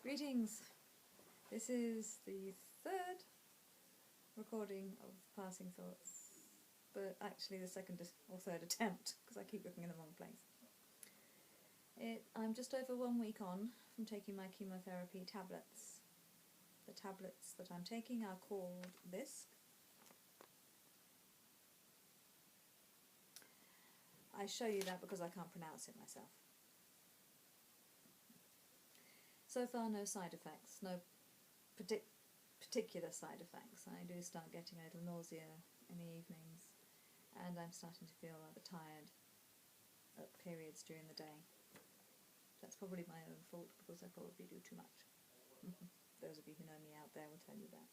Greetings! This is the third recording of Passing Thoughts, but actually the second or third attempt, because I keep looking in the wrong place. I'm just over 1 week on from taking my chemotherapy tablets. The tablets that I'm taking are called this. I show you that because I can't pronounce it myself. So far no side effects, no particular side effects. I do start getting a little nausea in the evenings, and I'm starting to feel rather tired at periods during the day. That's probably my own fault, because I probably do too much. Those of you who know me out there will tell you that.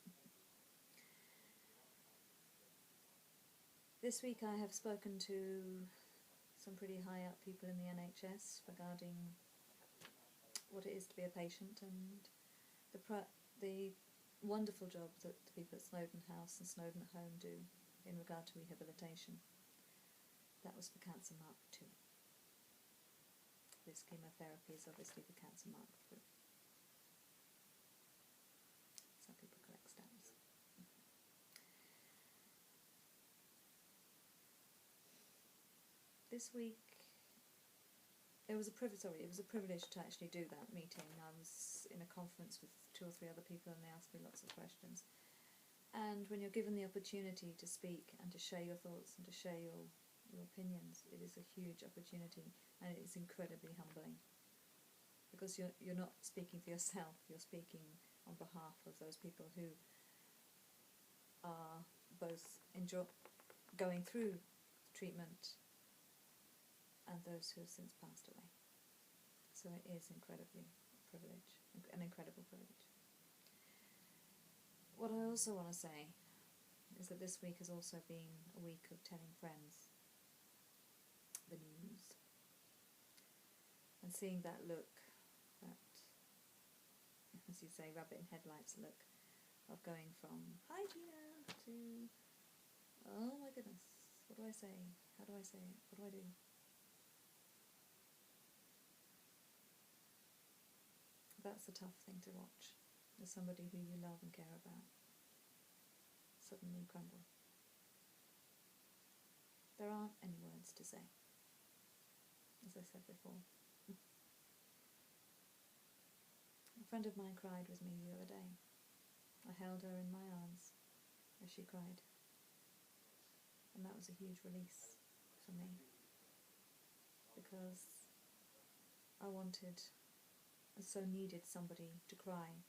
This week I have spoken to some pretty high up people in the NHS regarding what it is to be a patient and the wonderful job that the people at Snowdon House and Snowdon Home do in regard to rehabilitation. That was for Cancer Mark 2. This chemotherapy is obviously for Cancer Mark 3. Some people collect stamps. This week it was a privilege to actually do that meeting. I was in a conference with 2 or 3 other people, and they asked me lots of questions. And when you're given the opportunity to speak and to share your thoughts and to share your opinions, it is a huge opportunity, and it is incredibly humbling. Because you're not speaking for yourself, you're speaking on behalf of those people who are both going through treatment and those who have since passed away. So it is an incredible privilege. What I also want to say is that this week has also been a week of telling friends the news and seeing that look, that, as you say, rabbit in headlights look of going from "Hi Gina" to "Oh my goodness, what do I say? How do I say it? What do I do?" That's a tough thing to watch, as somebody who you love and care about suddenly crumble. There aren't any words to say, as I said before. A friend of mine cried with me the other day. I held her in my arms as she cried, and that was a huge release for me, because I wanted and so needed somebody to cry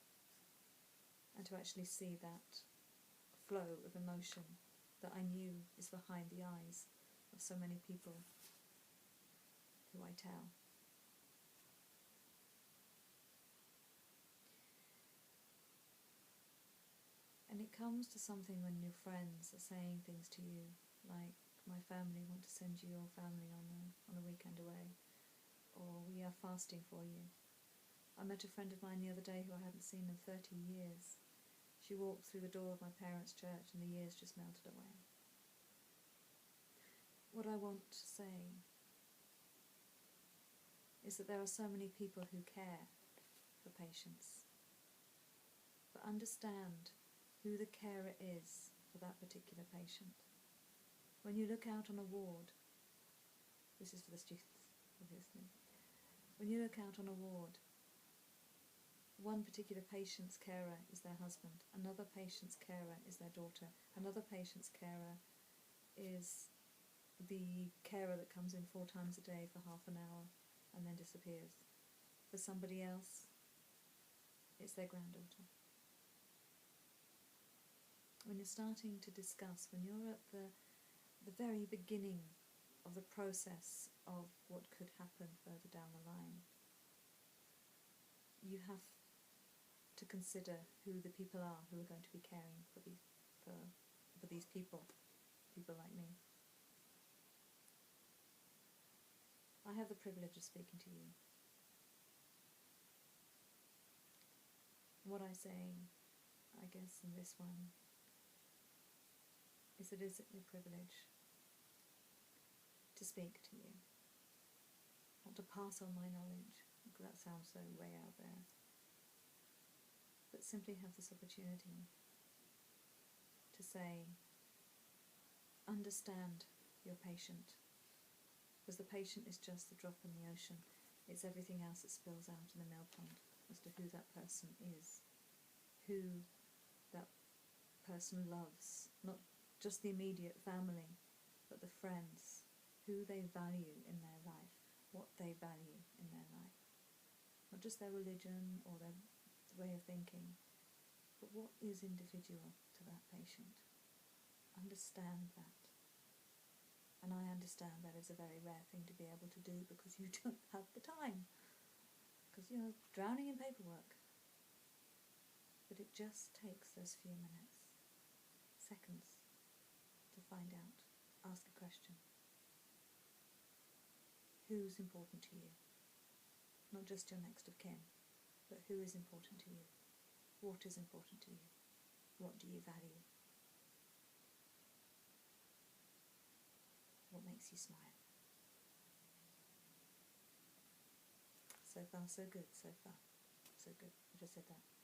and to actually see that flow of emotion that I knew is behind the eyes of so many people who I tell. And it comes to something when your friends are saying things to you like, "My family want to send you your family on a weekend away," or "We are fasting for you." I met a friend of mine the other day who I hadn't seen in 30 years. She walked through the door of my parents' church and the years just melted away. What I want to say is that there are so many people who care for patients, but understand who the carer is for that particular patient. When you look out on a ward, this is for the students, obviously. When you look out on a ward, one particular patient's carer is their husband, another patient's carer is their daughter, another patient's carer is the carer that comes in 4 times a day for half an hour and then disappears. For somebody else, it's their granddaughter. When you're starting to discuss, when you're at the very beginning of the process of what could happen further down the line, you have to consider who the people are who are going to be caring for these people like me. I have the privilege of speaking to you. What I say, I guess, in this one is that it is a privilege to speak to you, not to pass on my knowledge, because that sounds so way out there, but simply have this opportunity to say, understand your patient, because the patient is just the drop in the ocean. It's everything else that spills out in the mill pond as to who that person is, who that person loves, not just the immediate family, but the friends, who they value in their life, what they value in their life. Not just their religion or their way of thinking, but what is individual to that patient. Understand that. And I understand that is a very rare thing to be able to do because you don't have the time. Because you're drowning in paperwork. But it just takes those few minutes, seconds, to find out. Ask a question. Who's important to you? Not just your next of kin, but who is important to you? What is important to you? What do you value? What makes you smile? So far, so good, so far. So good. I just said that.